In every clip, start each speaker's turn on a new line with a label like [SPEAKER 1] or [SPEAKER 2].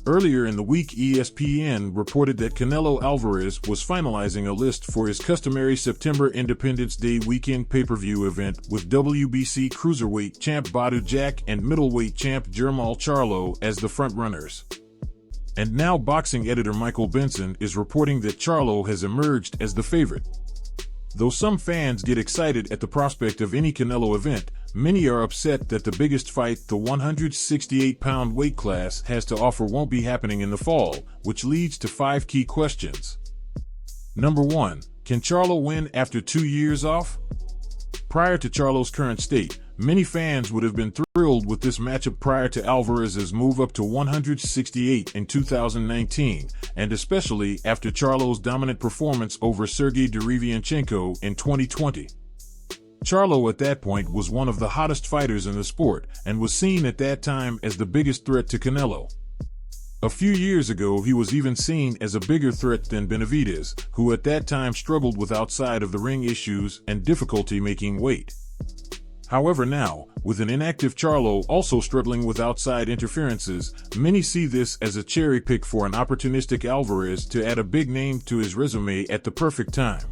[SPEAKER 1] Earlier in the week, ESPN reported that Canelo Alvarez was finalizing a list for his customary September Independence Day weekend pay-per-view event with WBC cruiserweight champ Badou Jack and middleweight champ Jermall Charlo as the frontrunners. And now boxing editor Michael Benson is reporting that Charlo has emerged as the favorite. Though some fans get excited at the prospect of any Canelo event, many are upset that the biggest fight the 168-pound weight class has to offer won't be happening in the fall, which leads to 5 key questions. Number 1. Can Charlo win after 2 years off? Prior to Charlo's current state, many fans would have been thrilled with this matchup prior to Alvarez's move up to 168 in 2019, and especially after Charlo's dominant performance over Sergey Derevyanchenko in 2020. Charlo at that point was one of the hottest fighters in the sport and was seen at that time as the biggest threat to Canelo. A few years ago, he was even seen as a bigger threat than Benavidez, who at that time struggled with outside-of-the-ring issues and difficulty making weight. However, now, with an inactive Charlo also struggling with outside interferences, many see this as a cherry pick for an opportunistic Alvarez to add a big name to his resume at the perfect time.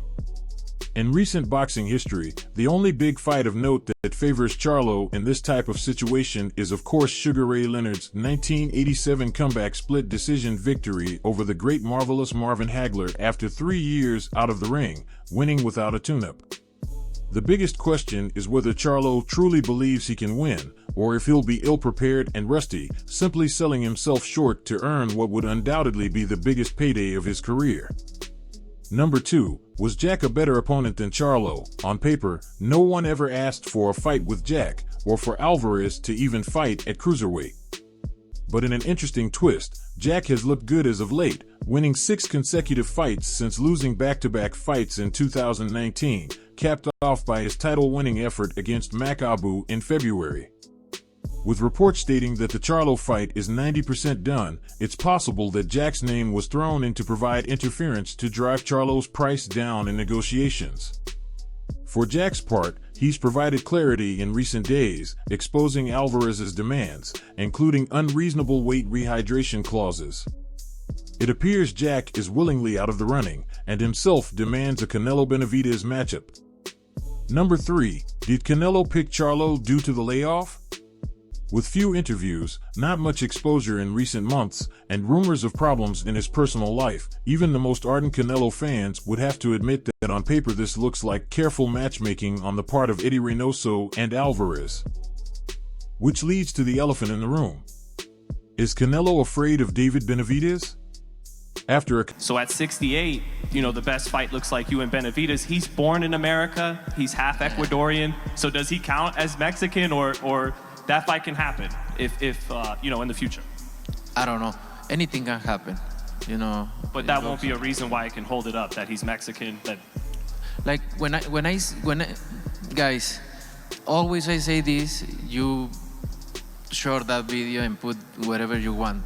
[SPEAKER 1] In recent boxing history, the only big fight of note that favors Charlo in this type of situation is of course Sugar Ray Leonard's 1987 comeback split decision victory over the great marvelous Marvin Hagler after 3 years out of the ring, winning without a tune-up. The biggest question is whether Charlo truly believes he can win, or if he'll be ill-prepared and rusty, simply selling himself short to earn what would undoubtedly be the biggest payday of his career. Number 2. Was Jack a better opponent than Charlo? On paper, no one ever asked for a fight with Jack, or for Alvarez to even fight at cruiserweight. But in an interesting twist, Jack has looked good as of late, winning 6 consecutive fights since losing back-to-back fights in 2019, capped off by his title-winning effort against Makabu in February. With reports stating that the Charlo fight is 90% done, it's possible that Jack's name was thrown in to provide interference to drive Charlo's price down in negotiations. For Jack's part, he's provided clarity in recent days, exposing Alvarez's demands, including unreasonable weight rehydration clauses. It appears Jack is willingly out of the running, and himself demands a Canelo-Benavidez matchup. Number 3. Did Canelo pick Charlo due to the layoff? With few interviews, not much exposure in recent months, and rumors of problems in his personal life, even the most ardent Canelo fans would have to admit that on paper this looks like careful matchmaking on the part of Eddie Reynoso and Alvarez. Which leads to the elephant in the room. Is Canelo afraid of David Benavidez?
[SPEAKER 2] So at 68, the best fight looks like you and Benavidez. He's born in America, he's half Ecuadorian, so does he count as Mexican, or that fight can happen if in the future?
[SPEAKER 3] I don't know. Anything can happen,
[SPEAKER 2] But that won't be a reason why I can hold it up, that he's Mexican, that...
[SPEAKER 3] Like, when I guys, always I say this, you share that video and put whatever you want.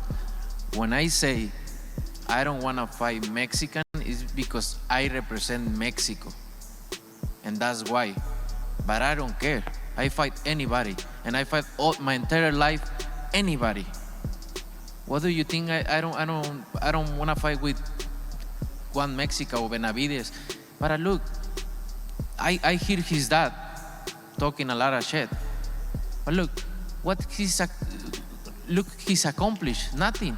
[SPEAKER 3] When I say I don't want to fight Mexican, it's because I represent Mexico. And that's why. But I don't care. I fight anybody, and I fight all my entire life anybody. What do you think? I don't want to fight with Juan Mexico or Benavidez. But look, I hear his dad talking a lot of shit. But look, he's accomplished nothing.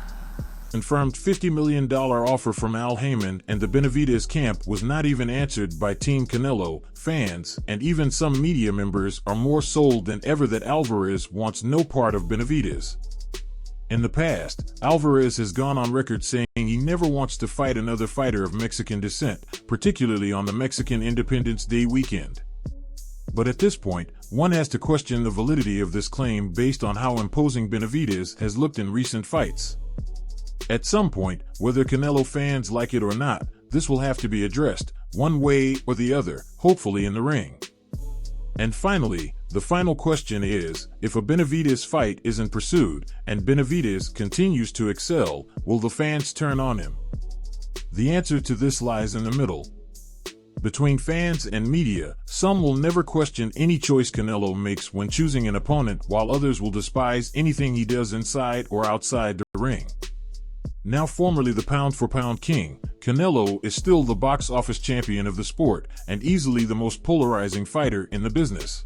[SPEAKER 1] Confirmed $50 million offer from Al Heyman, and the Benavidez camp was not even answered by Team Canelo. Fans, and even some media members, are more sold than ever that Alvarez wants no part of Benavidez. In the past, Alvarez has gone on record saying he never wants to fight another fighter of Mexican descent, particularly on the Mexican Independence Day weekend. But at this point, one has to question the validity of this claim based on how imposing Benavidez has looked in recent fights. At some point, whether Canelo fans like it or not, this will have to be addressed, one way or the other, hopefully in the ring. And finally, the final question is, if a Benavidez fight isn't pursued, and Benavidez continues to excel, will the fans turn on him? The answer to this lies in the middle. Between fans and media, some will never question any choice Canelo makes when choosing an opponent, while others will despise anything he does inside or outside the ring. Now formerly the pound-for-pound king, Canelo is still the box office champion of the sport and easily the most polarizing fighter in the business.